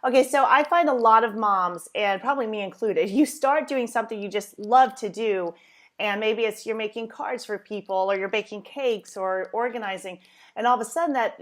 Okay, so I find a lot of moms, and probably me included, you start doing something you just love to do, and maybe it's you're making cards for people, or you're baking cakes, or organizing, and all of a sudden that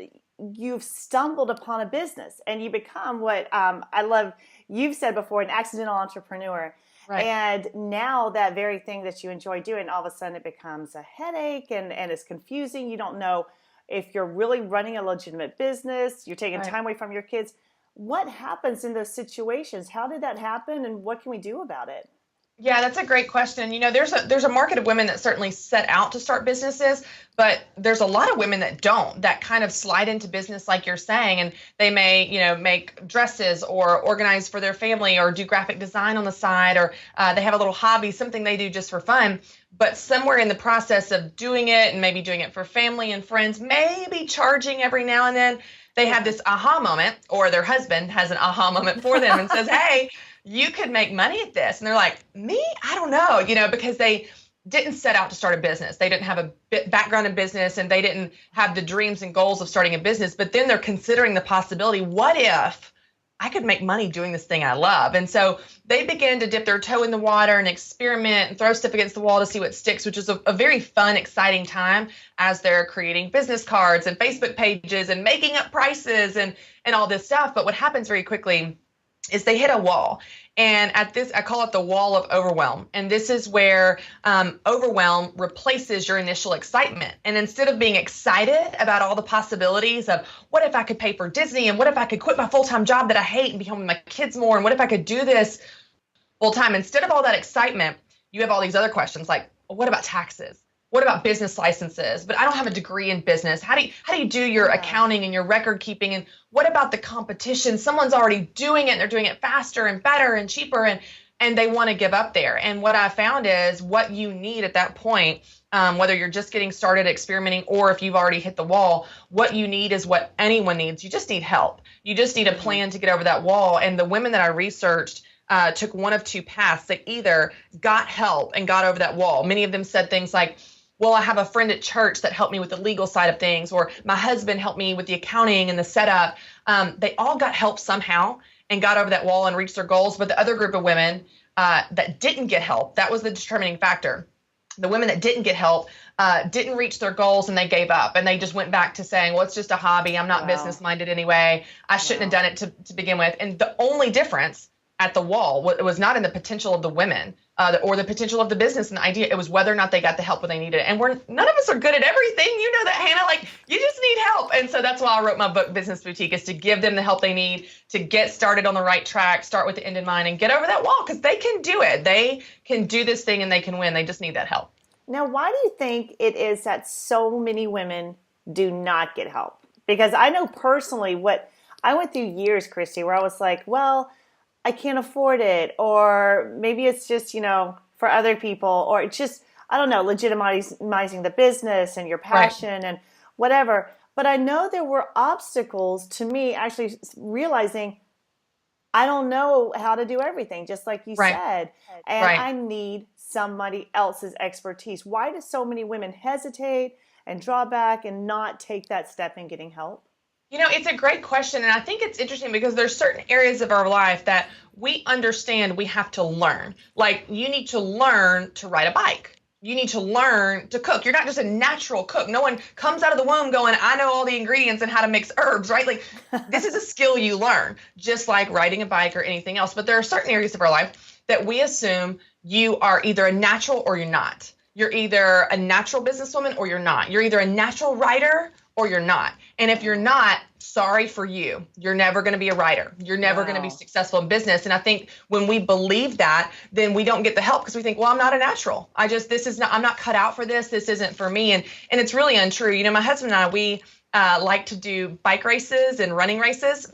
you've stumbled upon a business, and you become what I love. You've said before, an accidental entrepreneur. Right. And now that very thing that you enjoy doing, all of a sudden it becomes a headache and it's confusing. You don't know if you're really running a legitimate business. You're taking Right. time away from your kids. What happens in those situations? How did that happen, and what can we do about it? Yeah, that's a great question. There's a market of women that certainly set out to start businesses, but there's a lot of women that don't, that kind of slide into business like you're saying, and they may, make dresses or organize for their family or do graphic design on the side, or they have a little hobby, something they do just for fun. But somewhere in the process of doing it and maybe doing it for family and friends, maybe charging every now and then, they have this aha moment, or their husband has an aha moment for them and says, "Hey, you could make money at this." And they're like, "Me? I don't know," because they didn't set out to start a business. They didn't have a background in business, and they didn't have the dreams and goals of starting a business. But then they're considering the possibility, what if I could make money doing this thing I love? And so they begin to dip their toe in the water and experiment and throw stuff against the wall to see what sticks, which is a very fun, exciting time as they're creating business cards and Facebook pages and making up prices and all this stuff. But what happens very quickly is they hit a wall. And at this, I call it the wall of overwhelm. And this is where overwhelm replaces your initial excitement. And instead of being excited about all the possibilities of what if I could pay for Disney, and what if I could quit my full-time job that I hate and be home with my kids more, and what if I could do this full time, instead of all that excitement, you have all these other questions like, well, what about taxes? What about business licenses? But I don't have a degree in business. How do you do your accounting and your record keeping? And what about the competition? Someone's already doing it, and they're doing it faster and better and cheaper, and they want to give up there. And what I found is what you need at that point, whether you're just getting started experimenting or if you've already hit the wall, what you need is what anyone needs. You just need help. You just need a plan to get over that wall. And the women that I researched took one of two paths. They either got help and got over that wall. Many of them said things like, well, I have a friend at church that helped me with the legal side of things, or my husband helped me with the accounting and the setup. They all got help somehow and got over that wall and reached their goals. But the other group of women that didn't get help, that was the determining factor. The women that didn't get help didn't reach their goals, and they gave up, and they just went back to saying, well, it's just a hobby. I'm not business minded anyway. I shouldn't have done it to begin with. And the only difference at the wall was not in the potential of the women or the potential of the business and the idea. It was whether or not they got the help when they needed it. And none of us are good at everything. You know that, Hannah. Like, you just need help. And so that's why I wrote my book, Business Boutique, is to give them the help they need to get started on the right track, start with the end in mind, and get over that wall, because they can do it. They can do this thing and they can win. They just need that help. Now, why do you think it is that so many women do not get help? Because I know personally what I went through years, Christy, where I was like, well, I can't afford it, or maybe it's just, for other people, or it's just, I don't know, legitimizing the business and your Right. passion and whatever. But I know there were obstacles to me actually realizing I don't know how to do everything, just like you Right. said, and Right. I need somebody else's expertise. Why do so many women hesitate and draw back and not take that step in getting help? It's a great question. And I think it's interesting because there's certain areas of our life that we understand we have to learn. Like, you need to learn to ride a bike. You need to learn to cook. You're not just a natural cook. No one comes out of the womb going, I know all the ingredients and how to mix herbs, right? Like, this is a skill you learn, just like riding a bike or anything else. But there are certain areas of our life that we assume you are either a natural or you're not. You're either a natural businesswoman or you're not. You're either a natural writer or you're not. And if you're not, sorry for you. You're never going to be a writer. You're never going to be Wow. successful in business. And I think when we believe that, then we don't get the help because we think, well, I'm not a natural. I'm not cut out for this. This isn't for me. And it's really untrue. My husband and I, we like to do bike races and running races.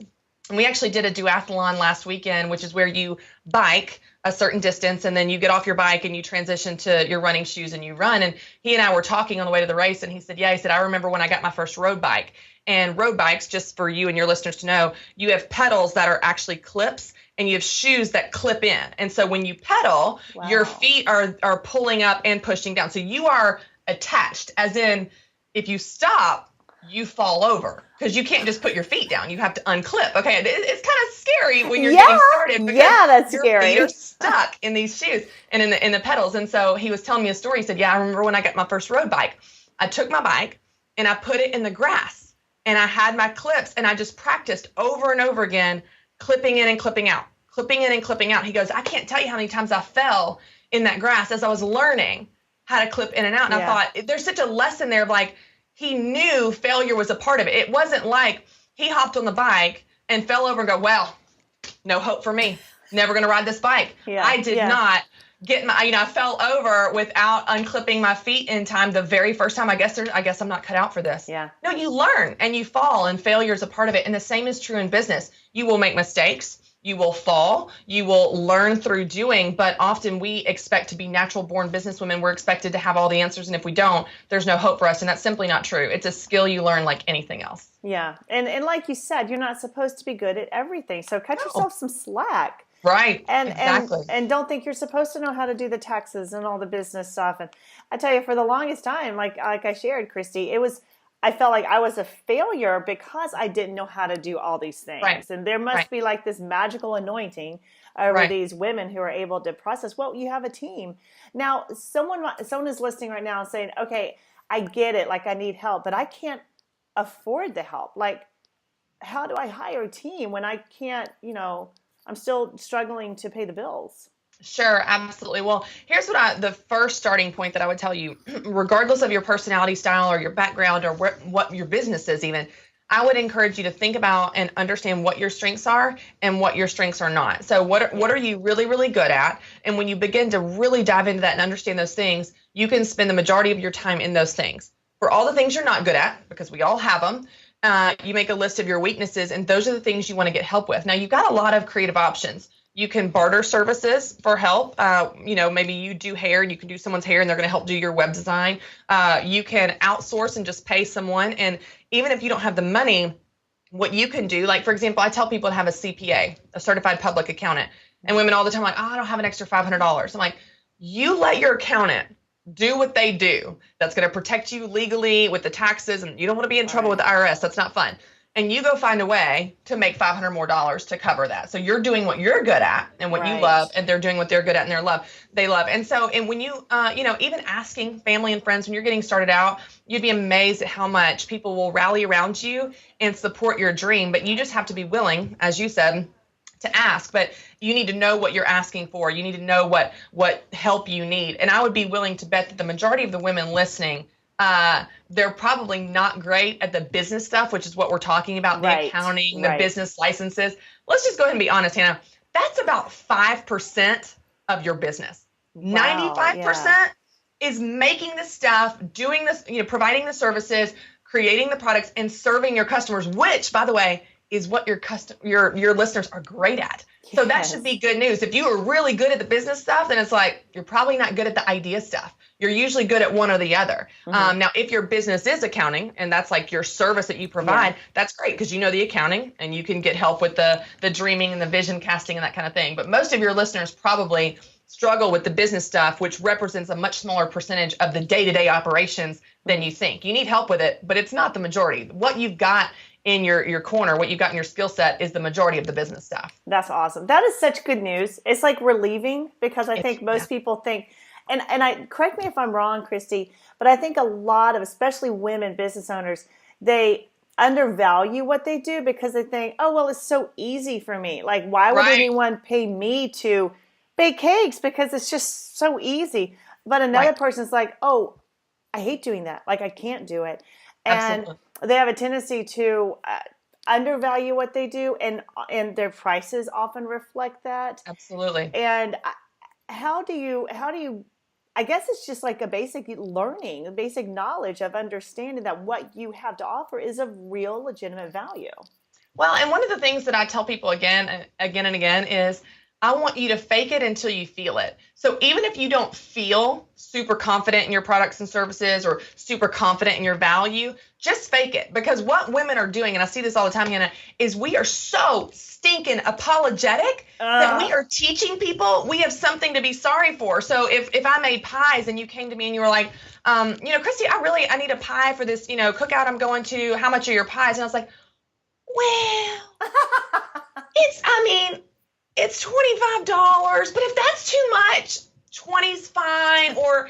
And we actually did a duathlon last weekend, which is where you bike a certain distance and then you get off your bike and you transition to your running shoes and you run. And he and I were talking on the way to the race, and he said, yeah, he said, I remember when I got my first road bike. And road bikes, just for you and your listeners to know, you have pedals that are actually clips and you have shoes that clip in. And so when you pedal, your Wow. feet are pulling up and pushing down. So you are attached, as in if you stop, you fall over because you can't just put your feet down. You have to unclip. Okay, it's kind of scary when you're Yeah, getting started because yeah, that's your feet are scary. stuck in these shoes and in the pedals. And so he was telling me a story. He said, "Yeah, I remember when I got my first road bike. I took my bike and I put it in the grass and I had my clips and I just practiced over and over again, clipping in and clipping out, clipping in and clipping out." He goes, "I can't tell you how many times I fell in that grass as I was learning how to clip in and out." And I thought, there's such a lesson there of like, he knew failure was a part of it. It wasn't like he hopped on the bike and fell over and go, "Well, no hope for me. Never going to ride this bike." I did not get my, I fell over without unclipping my feet in time the very first time. I guess I'm not cut out for this. Yeah. No, you learn and you fall, and failure is a part of it. And the same is true in business. You will make mistakes. You will fall, you will learn through doing, but often we expect to be natural born businesswomen. We're expected to have all the answers. And if we don't, there's no hope for us. And that's simply not true. It's a skill you learn like anything else. Yeah. And like you said, you're not supposed to be good at everything. So cut yourself some slack. Right. And, exactly. and don't think you're supposed to know how to do the taxes and all the business stuff. And I tell you, for the longest time, like I shared, Christy, I felt like I was a failure because I didn't know how to do all these things. Right. And there must be like this magical anointing over these women who are able to process. Well, you have a team. Now, someone is listening right now and saying, okay, I get it. Like I need help, but I can't afford the help. Like, how do I hire a team when I can't, I'm still struggling to pay the bills? Sure, absolutely. Well, here's the first starting point that I would tell you, regardless of your personality style or your background or what your business is even, I would encourage you to think about and understand what your strengths are and what your strengths are not. So what are you really, really good at? And when you begin to really dive into that and understand those things, you can spend the majority of your time in those things. For all the things you're not good at, because we all have them, you make a list of your weaknesses, and those are the things you want to get help with. Now, you've got a lot of creative options. You can barter services for help. Maybe you do hair and you can do someone's hair and they're going to help do your web design. You can outsource and just pay someone. And even if you don't have the money, what you can do, like, for example, I tell people to have a CPA, a certified public accountant. And women all the time are like, "Oh, I don't have an extra $500. I'm like, you let your accountant do what they do. That's going to protect you legally with the taxes. And you don't want to be in trouble with the IRS. That's not fun. And you go find a way to make $500 more to cover that. So you're doing what you're good at and what you love, and they're doing what they're good at and they love. And so, and when you, even asking family and friends when you're getting started out, you'd be amazed at how much people will rally around you and support your dream. But you just have to be willing, as you said, to ask. But you need to know what you're asking for. You need to know what help you need. And I would be willing to bet that the majority of the women listening, they're probably not great at the business stuff, which is what we're talking about, the accounting, the business licenses. Let's just go ahead and be honest, Hannah. That's about 5% of your business. Wow, 95% is making the stuff, doing this, providing the services, creating the products, and serving your customers, which, by the way, is what your listeners are great at. So that should be good news. If you are really good at the business stuff, then it's like you're probably not good at the idea stuff. You're usually good at one or the other. Now, if your business is accounting and that's like your service that you provide, that's great because you know the accounting and you can get help with the dreaming and the vision casting and that kind of thing. But most of your listeners probably struggle with the business stuff, which represents a much smaller percentage of the day-to-day operations than you think. You need help with it, but it's not the majority. What you've got in your corner, what you've got in your skill set is the majority of the business stuff. That's awesome. That is such good news. It's like relieving because I think most people think, and I correct me if I'm wrong, Christy, but I think a lot of, especially women business owners, they undervalue what they do because they think, oh, well, it's so easy for me. Like, why would anyone pay me to bake cakes? Because it's just so easy. But another person's like, oh, I hate doing that. Like, I can't do it. And they have a tendency to undervalue what they do, and their prices often reflect that. Absolutely. And how do you? I guess it's just like a basic learning, a basic knowledge of understanding that what you have to offer is of real, legitimate value. Well, and one of the things that I tell people again and again is I want you to fake it until you feel it. So even if you don't feel super confident in your products and services or super confident in your value, just fake it. Because what women are doing, and I see this all the time, Hannah, is we are so stinking apologetic that we are teaching people we have something to be sorry for. So if I made pies and you came to me and you were like, Christy, I need a pie for this, cookout I'm going to. How much are your pies? And I was like, well, it's $25, but if that's too much, 20's fine. Or,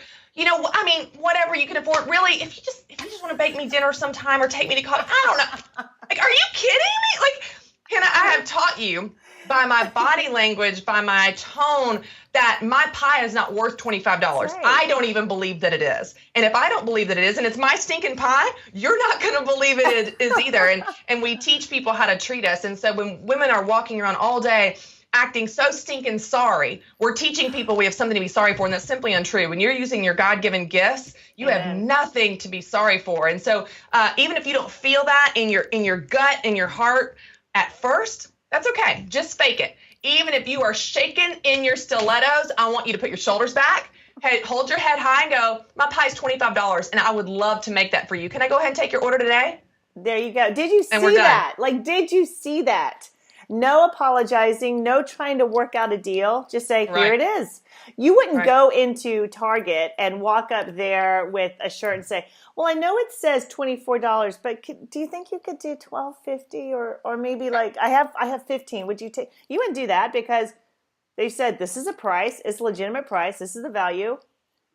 whatever you can afford. Really, if you just want to bake me dinner sometime or take me to college, I don't know. Like, are you kidding me? Like, Hannah, I have taught you by my body language, by my tone, that my pie is not worth $25. Right. I don't even believe that it is. And if I don't believe that it is, and it's my stinking pie, you're not going to believe it is either. And we teach people how to treat us. And so when women are walking around all day acting so stinking sorry, we're teaching people we have something to be sorry for, and that's simply untrue. When you're using your God-given gifts, you have nothing to be sorry for. And so even if you don't feel that in your gut, in your heart at first, that's okay. Just fake it. Even if you are shaking in your stilettos, I want you to put your shoulders back, hold your head high, and go, my pie's $25, and I would love to make that for you. Can I go ahead and take your order today? There you go. Did you see that? Like, did you see that? No apologizing, no trying to work out a deal. Just say, here it is. You wouldn't go into Target and walk up there with a shirt and say, well, I know it says $24, but do you think you could do $12.50 or maybe like I have 15. Would you take? You wouldn't do that because they said this is a price, it's a legitimate price, this is the value.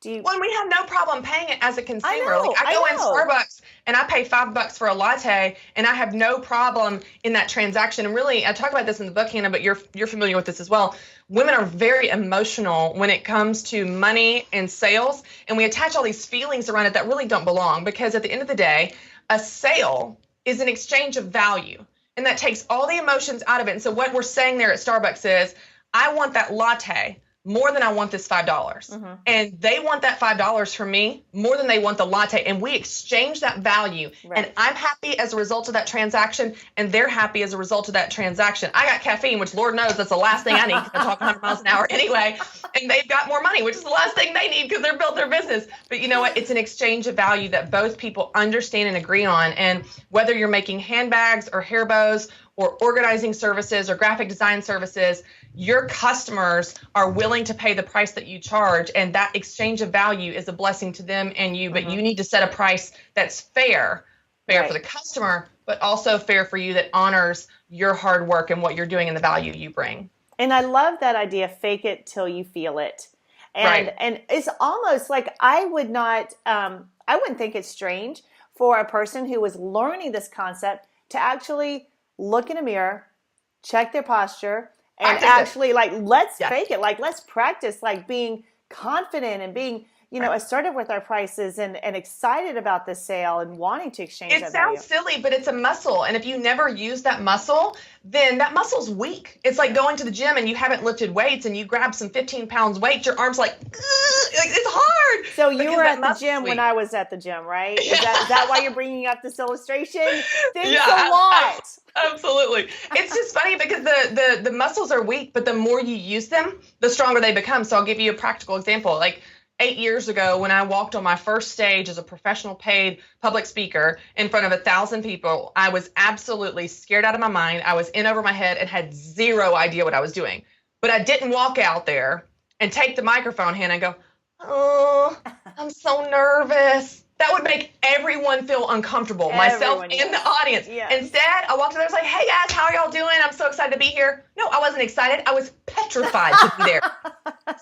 Well, we have no problem paying it as a consumer. I go in Starbucks and I pay $5 for a latte, and I have no problem in that transaction. And really, I talk about this in the book, Hannah, but you're familiar with this as well. Women are very emotional when it comes to money and sales, and we attach all these feelings around it that really don't belong. Because at the end of the day, a sale is an exchange of value, and that takes all the emotions out of it. And so what we're saying there at Starbucks is, I want that latte more than I want this $5. Mm-hmm. And they want that $5 from me more than they want the latte. And we exchange that value. Right. And I'm happy as a result of that transaction, and they're happy as a result of that transaction. I got caffeine, which Lord knows that's the last thing I need because I talk 100 miles an hour anyway. And they've got more money, which is the last thing they need because they're built their business. But you know what? It's an exchange of value that both people understand and agree on. And whether you're making handbags or hair bows or organizing services or graphic design services, your customers are willing to pay the price that you charge, and that exchange of value is a blessing to them and you. But you need to set a price that's fair for the customer, but also fair for you, that honors your hard work and what you're doing and the value you bring. And I love that idea, fake it till you feel it. And it's almost like I wouldn't think it's strange for a person who was learning this concept to actually look in a mirror, check their posture, and actually let's fake it. Like, let's practice being confident and being, assertive with our prices and excited about the sale and wanting to exchange that value. It sounds silly, but it's a muscle. And if you never use that muscle, then that muscle's weak. It's like going to the gym and you haven't lifted weights and you grab some 15 pounds weight, your arm's like it's hard. So you were at the gym when I was at the gym, right? Is that why you're bringing up this illustration? Thanks a lot. Absolutely. It's just funny because the muscles are weak, but the more you use them, the stronger they become. So I'll give you a practical example. Like 8 years ago, when I walked on my first stage as a professional paid public speaker in front of 1,000 people, I was absolutely scared out of my mind. I was in over my head and had zero idea what I was doing. But I didn't walk out there and take the microphone, Hannah, and go, oh, I'm so nervous. That would make everyone feel uncomfortable, myself and the audience. Yes. Instead, I walked in there and was like, hey guys, how are y'all doing? I'm so excited to be here. No, I wasn't excited. I was petrified to be there.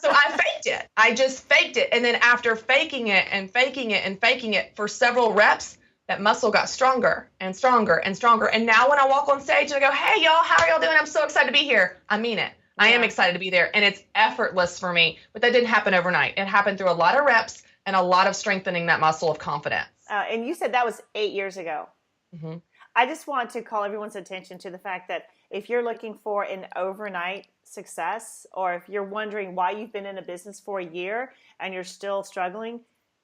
So I faked it. I just faked it. And then after faking it and faking it and faking it for several reps, that muscle got stronger and stronger and stronger. And now when I walk on stage and I go, hey y'all, how are y'all doing? I'm so excited to be here. I mean it. I am excited to be there. And it's effortless for me. But that didn't happen overnight. It happened through a lot of reps and a lot of strengthening that muscle of confidence. And you said that was 8 years ago. Mm-hmm. I just want to call everyone's attention to the fact that if you're looking for an overnight success, or if you're wondering why you've been in a business for a year and you're still struggling,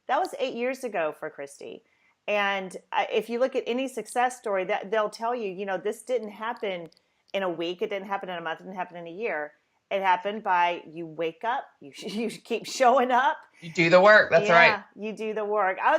that was 8 years ago for Christy. And if you look at any success story, that they'll tell you, this didn't happen in a week, it didn't happen in a month, it didn't happen in a year. it happened by you wake up, you keep showing up. You do the work. That's right. You do the work. I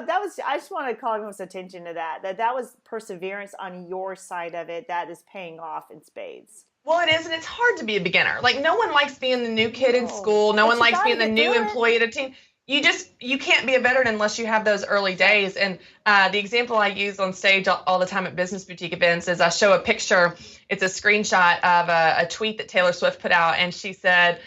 just want to call everyone's attention to that was perseverance on your side of it that is paying off in spades. Well, it is, and it's hard to be a beginner. Like, no one likes being the new kid in school. No one likes being the new employee at a team. You can't be a veteran unless you have those early days. And the example I use on stage all the time at Business Boutique events is I show a picture. It's a screenshot of a tweet that Taylor Swift put out. And she said,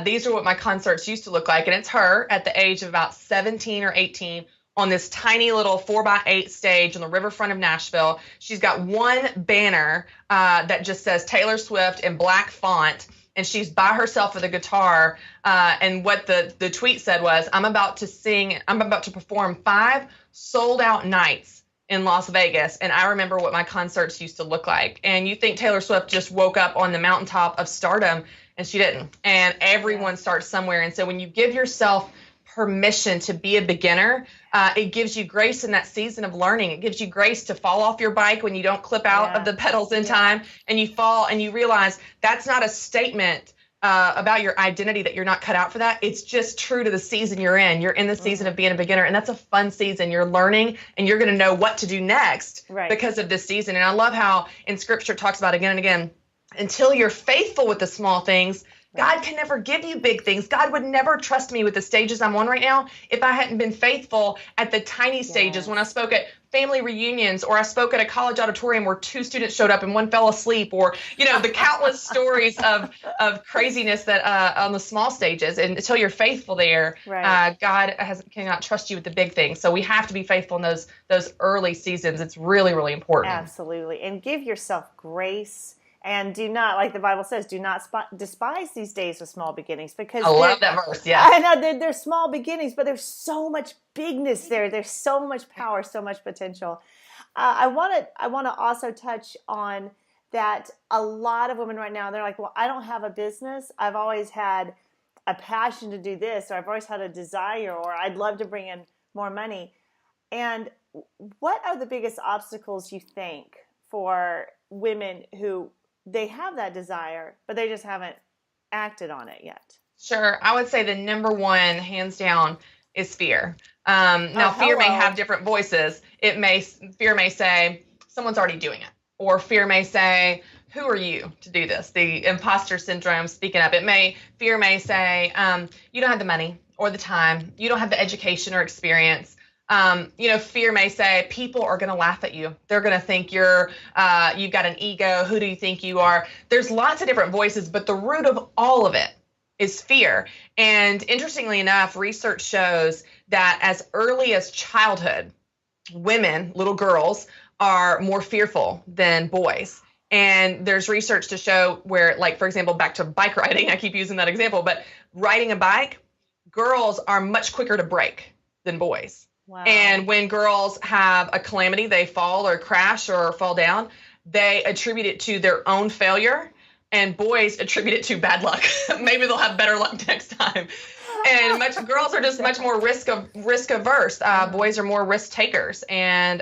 these are what my concerts used to look like. And it's her at the age of about 17 or 18 on this tiny little 4x8 stage on the riverfront of Nashville. She's got one banner that just says Taylor Swift in black font. And she's by herself with a guitar. And what the tweet said was, I'm about to perform 5 sold out nights in Las Vegas. And I remember what my concerts used to look like. And you think Taylor Swift just woke up on the mountaintop of stardom, and she didn't. And everyone starts somewhere. And so when you give yourself permission to be a beginner, it gives you grace in that season of learning. It gives you grace to fall off your bike when you don't clip out of the pedals in time, and you fall and you realize that's not a statement about your identity that you're not cut out for that. It's just true to the season you're in. You're in the season of being a beginner, and that's a fun season. You're learning, and you're going to know what to do next because of this season. And I love how in Scripture it talks about again and again, until you're faithful with the small things, God can never give you big things. God would never trust me with the stages I'm on right now if I hadn't been faithful at the tiny stages. When I spoke at family reunions, or I spoke at a college auditorium where 2 students showed up and 1 fell asleep, or, the countless stories of craziness that on the small stages. And until you're faithful there, God cannot trust you with the big things. So we have to be faithful in those early seasons. It's really, really important. Absolutely. And give yourself grace. And do not, like the Bible says, do not despise these days of small beginnings, because I love that verse. Yeah, I know they're small beginnings, but there's so much bigness there. There's so much power, so much potential. I want to also touch on that. A lot of women right now, they're like, well, I don't have a business. I've always had a passion to do this, or I've always had a desire, or I'd love to bring in more money. And what are the biggest obstacles you think for women who they have that desire, but they just haven't acted on it yet? Sure. I would say the number one, hands down, is fear. Now, fear may have different voices. Fear may say, someone's already doing it. Or fear may say, who are you to do this? The imposter syndrome speaking up. Fear may say, you don't have the money or the time. You don't have the education or experience. Fear may say people are going to laugh at you. They're going to think you've got an ego. Who do you think you are? There's lots of different voices, but the root of all of it is fear. And interestingly enough, research shows that as early as childhood, women, little girls, are more fearful than boys. And there's research to show where, like, for example, back to bike riding, I keep using that example, but riding a bike, girls are much quicker to break than boys. Wow. And when girls have a calamity, they fall or crash or fall down, they attribute it to their own failure, and boys attribute it to bad luck. Maybe they'll have better luck next time. And girls are just much more risk averse. Boys are more risk takers. And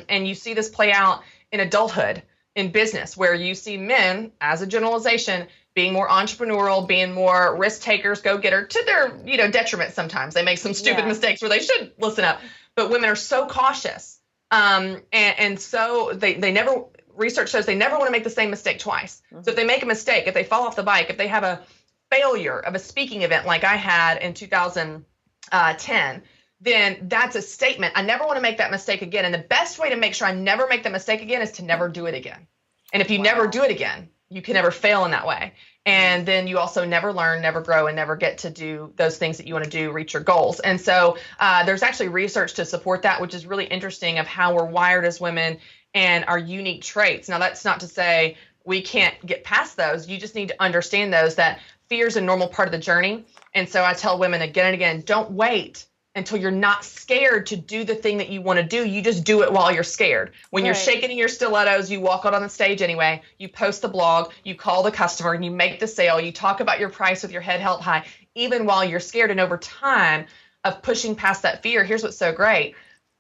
you see this play out in adulthood, in business, where you see men, as a generalization, being more entrepreneurial, being more risk takers, go-getter, to their detriment sometimes. They make some stupid mistakes where they should listen up. But women are so cautious. And so they never, research shows they never want to make the same mistake twice. Mm-hmm. So if they make a mistake, if they fall off the bike, if they have a failure of a speaking event like I had in 2010, then that's a statement. I never want to make that mistake again. And the best way to make sure I never make that mistake again is to never do it again. And if you never do it again, you can never fail in that way. And then you also never learn, never grow, and never get to do those things that you want to do, reach your goals. And so there's actually research to support that, which is really interesting, of how we're wired as women and our unique traits. Now, that's not to say we can't get past those. You just need to understand those, that fear is a normal part of the journey. And so I tell women again and again, don't wait until you're not scared to do the thing that you want to do. You just do it while you're scared. When you're shaking in your stilettos, you walk out on the stage anyway, you post the blog, you call the customer, and you make the sale, you talk about your price with your head held high, even while you're scared. And over time of pushing past that fear, here's what's so great.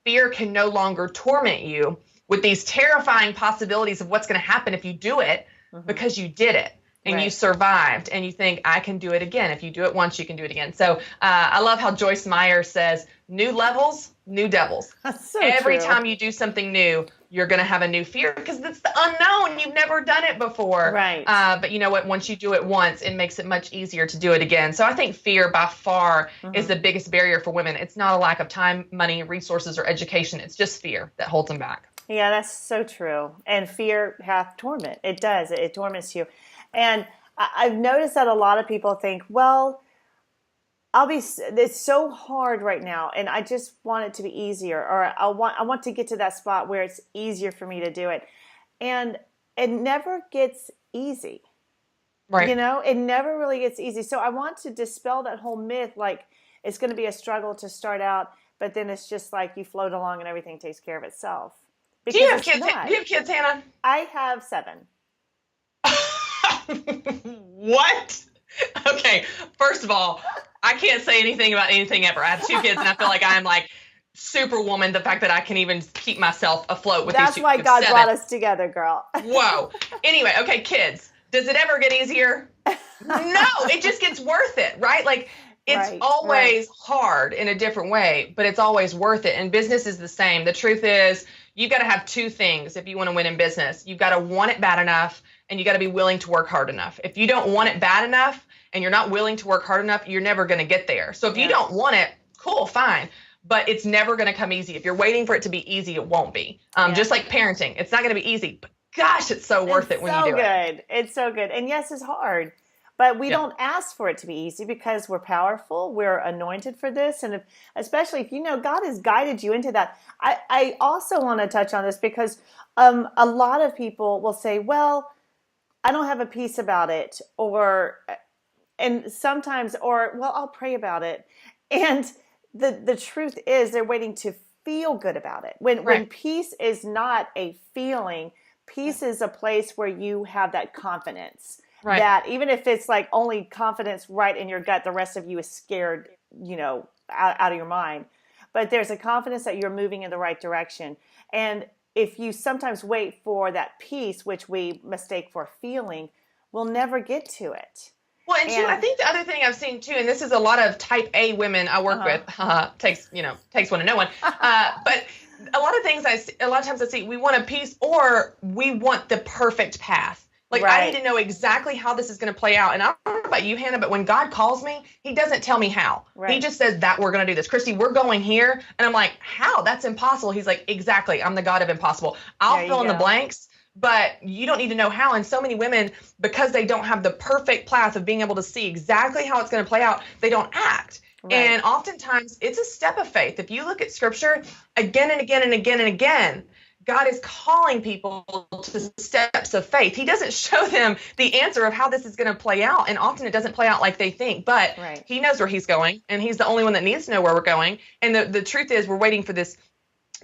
Fear can no longer torment you with these terrifying possibilities of what's going to happen if you do it, because you did it. and you Right. survived, and you think, I can do it again. If you do it once, you can do it again. So I love how Joyce Meyer says, new levels, new devils. That's so Every true. time you do something new, you're going to have a new fear because it's the unknown. You've never done it before. Right. But you know what? Once you do it once, it makes it much easier to do it again. So I think fear by far is the biggest barrier for women. It's not a lack of time, money, resources, or education. It's just fear that holds them back. Yeah, that's so true. And fear hath torment. It does. It torments you. And I've noticed that a lot of people think, well, it's so hard right now, and I just want it to be easier, or I want to get to that spot where it's easier for me to do it. And it never gets easy. Right. You know, it never really gets easy. So I want to dispel that whole myth, like it's going to be a struggle to start out, but then it's just like you float along and everything takes care of itself. Do you have kids? Do you have kids, Hannah? I have 7. What? Okay, first of all, I can't say anything about anything ever. I have 2 kids, and I feel like I'm like superwoman. The fact that I can even keep myself afloat with That's these 2 why kids. God 7. brought us together, girl. Whoa. Anyway, okay, kids. Does it ever get easier? No, it just gets worth it, right? Like it's always hard in a different way, but it's always worth it. And business is the same. The truth is, you've got to have 2 things if you want to win in business. You've got to want it bad enough, and you got to be willing to work hard enough. If you don't want it bad enough and you're not willing to work hard enough, you're never going to get there. So if you don't want it, cool, fine. But it's never going to come easy. If you're waiting for it to be easy, it won't be. Just like parenting, it's not going to be easy, but gosh, it's so worth it when you do it. It's so good. And yes, it's hard, but we don't ask for it to be easy because we're powerful. We're anointed for this. And especially if you know God has guided you into that. I also want to touch on this because a lot of people will say, well, I don't have a peace about it, and sometimes, well, I'll pray about it. And the truth is they're waiting to feel good about it. When peace is not a feeling, peace is a place where you have that confidence. Right. That even if it's like only confidence right in your gut, the rest of you is scared, out of your mind. But there's a confidence that you're moving in the right direction. And if you sometimes wait for that peace, which we mistake for feeling, we'll never get to it. Well, and too, I think the other thing I've seen too, and this is a lot of type A women I work with, takes one to know one. But a lot of times I see we want a peace or we want the perfect path. Like I need to know exactly how this is going to play out. And I don't know about you, Hannah, but when God calls me, he doesn't tell me how. Right. He just says that we're going to do this. Christy, we're going here. And I'm like, how? That's impossible. He's like, exactly. I'm the God of impossible. I'll fill in the blanks, but you don't need to know how. And so many women, because they don't have the perfect path of being able to see exactly how it's going to play out, they don't act. Right. And oftentimes it's a step of faith. If you look at scripture again and again and again and again, God is calling people to steps of faith. He doesn't show them the answer of how this is going to play out. And often it doesn't play out like they think, but he knows where he's going. And he's the only one that needs to know where we're going. And the truth is we're waiting for this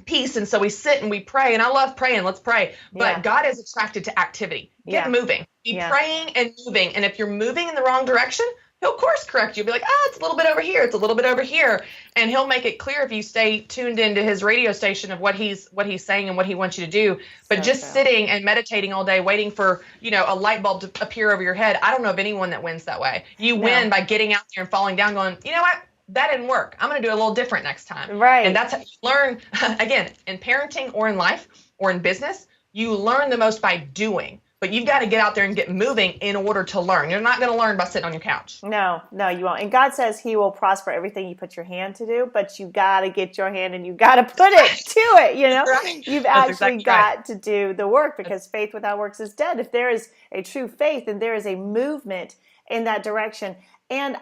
peace. And so we sit and we pray. And I love praying. Let's pray. But God is attracted to activity. Get moving. Be praying and moving. And if you're moving in the wrong direction, he'll course correct you. Be like, it's a little bit over here. It's a little bit over here. And he'll make it clear if you stay tuned into his radio station of what he's saying and what he wants you to do. But sitting and meditating all day, waiting for, a light bulb to appear over your head. I don't know of anyone that wins that way. You win by getting out there and falling down going, you know what? That didn't work. I'm going to do it a little different next time. Right. And that's how you learn, again, in parenting or in life or in business, you learn the most by doing. But you've got to get out there and get moving in order to learn. You're not going to learn by sitting on your couch. No, you won't. And God says he will prosper everything you put your hand to do, but you got to get your hand and you got to put it to it, Right. You've actually got to do the work because faith without works is dead. If there is a true faith, then there is a movement in that direction. And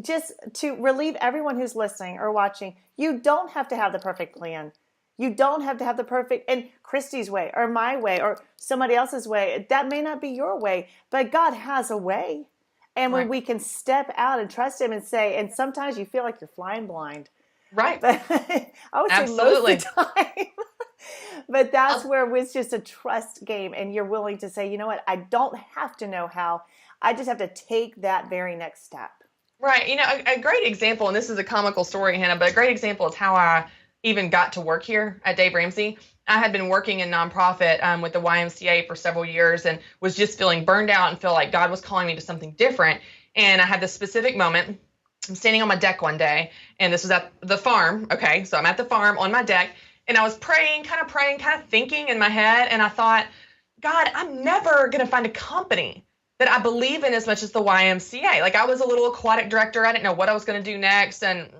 just to relieve everyone who's listening or watching, you don't have to have the perfect plan. You don't have to have the perfect, and Christy's way or my way or somebody else's way. That may not be your way, but God has a way. And when we can step out and trust him and say, and sometimes you feel like you're flying blind. Right. But I would say most of the time. But that's where it's just a trust game. And you're willing to say, you know what? I don't have to know how. I just have to take that very next step. Right. A great example, and this is a comical story, Hannah, but a great example is how I even got to work here at Dave Ramsey. I had been working in nonprofit with the YMCA for several years and was just feeling burned out and feel like God was calling me to something different. And I had this specific moment. I'm standing on my deck one day, and this was at the farm. Okay, so I'm at the farm on my deck, and I was praying, kind of thinking in my head, and I thought, God, I'm never going to find a company that I believe in as much as the YMCA. Like, I was a little aquatic director. I didn't know what I was going to do next. And,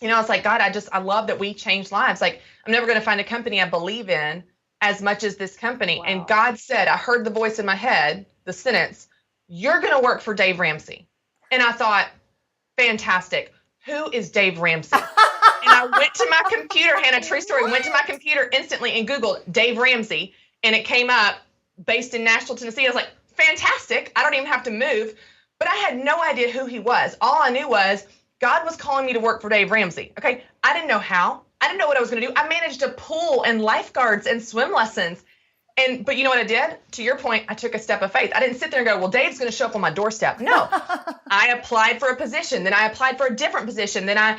it's like, God, I love that we change lives. Like, I'm never going to find a company I believe in as much as this company. Wow. And God said, I heard the voice in my head, the sentence, you're going to work for Dave Ramsey. And I thought, fantastic. Who is Dave Ramsey? And I went to my computer, Hannah, true story, went to my computer instantly and Googled Dave Ramsey. And it came up based in Nashville, Tennessee. I was like, fantastic. I don't even have to move. But I had no idea who he was. All I knew was God was calling me to work for Dave Ramsey. Okay. I didn't know how. I didn't know what I was going to do. I managed a pool and lifeguards and swim lessons. But you know what I did? To your point, I took a step of faith. I didn't sit there and go, well, Dave's going to show up on my doorstep. No, I applied for a position. Then I applied for a different position. Then I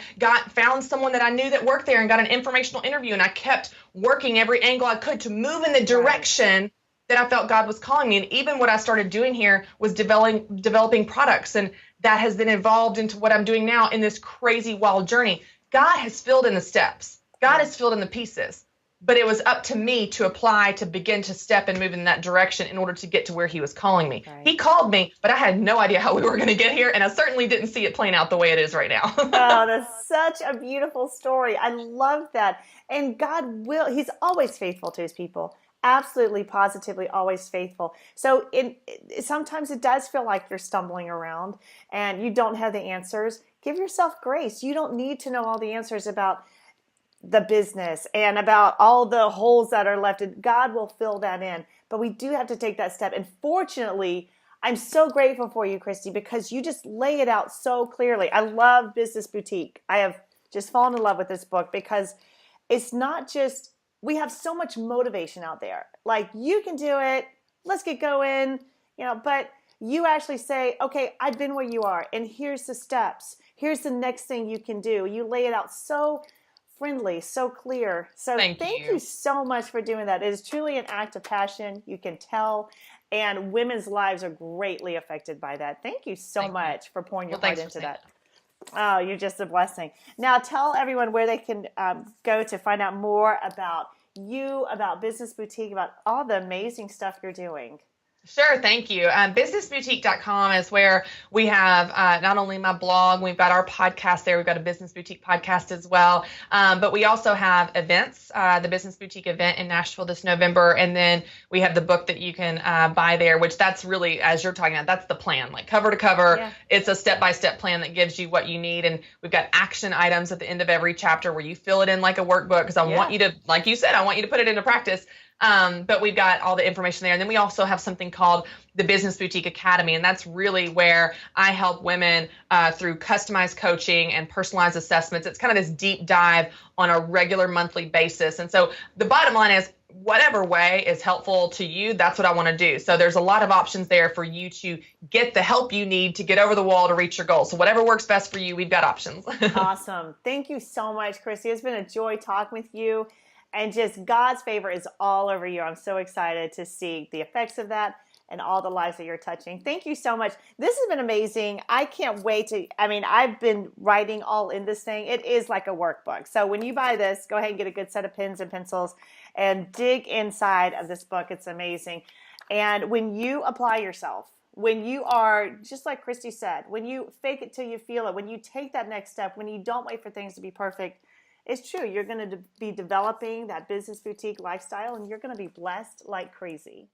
found someone that I knew that worked there and got an informational interview. And I kept working every angle I could to move in the direction that I felt God was calling me. And even what I started doing here was developing products. And that has then evolved into what I'm doing now in this crazy wild journey. God has filled in the steps. God has filled in the pieces. But it was up to me to apply, to begin to step and move in that direction in order to get to where he was calling me. Right. He called me, but I had no idea how we were going to get here. And I certainly didn't see it playing out the way it is right now. Oh, that's such a beautiful story. I love that. And God he's always faithful to his people. Absolutely, positively, always faithful. So sometimes it does feel like you're stumbling around and you don't have the answers. Give yourself grace. You don't need to know all the answers about the business and about all the holes that are left. God will fill that in. But we do have to take that step. And fortunately, I'm so grateful for you, Christy, because you just lay it out so clearly. I love Business Boutique. I have just fallen in love with this book because it's not just, we have so much motivation out there. Like, you can do it. Let's get going. But you actually say, okay, I've been where you are, and here's the steps. Here's the next thing you can do. You lay it out so friendly, so clear. So thank you so much for doing that. It is truly an act of passion. You can tell. And women's lives are greatly affected by that. Thank you so much for pouring your heart into that. Oh, you're just a blessing. Now tell everyone where they can go to find out more about you, about Business Boutique, about all the amazing stuff you're doing. Sure, thank you. Businessboutique.com is where we have not only my blog, we've got our podcast there. We've got a Business Boutique podcast as well. But we also have events, the Business Boutique event in Nashville this November. And then we have the book that you can buy there, which that's really, as you're talking about, that's the plan, like cover to cover. Yeah. It's a step-by-step plan that gives you what you need. And we've got action items at the end of every chapter where you fill it in like a workbook because I want you to, like you said, I want you to put it into practice. But we've got all the information there. And then we also have something called the Business Boutique Academy. And that's really where I help women through customized coaching and personalized assessments. It's kind of this deep dive on a regular monthly basis. And so the bottom line is, whatever way is helpful to you, that's what I want to do. So there's a lot of options there for you to get the help you need to get over the wall to reach your goals. So whatever works best for you, we've got options. Awesome. Thank you so much, Christy. It's been a joy talking with you. And just God's favor is all over you. I'm so excited to see the effects of that and all the lives that you're touching. Thank you so much. This has been amazing. I can't wait I've been writing all in this thing. It is like a workbook. So when you buy this, go ahead and get a good set of pens and pencils and dig inside of this book. It's amazing. And when you apply yourself, when you are, just like Christy said, when you fake it till you feel it, when you take that next step, when you don't wait for things to be perfect, it's true. You're going to be developing that Business Boutique lifestyle, and you're going to be blessed like crazy.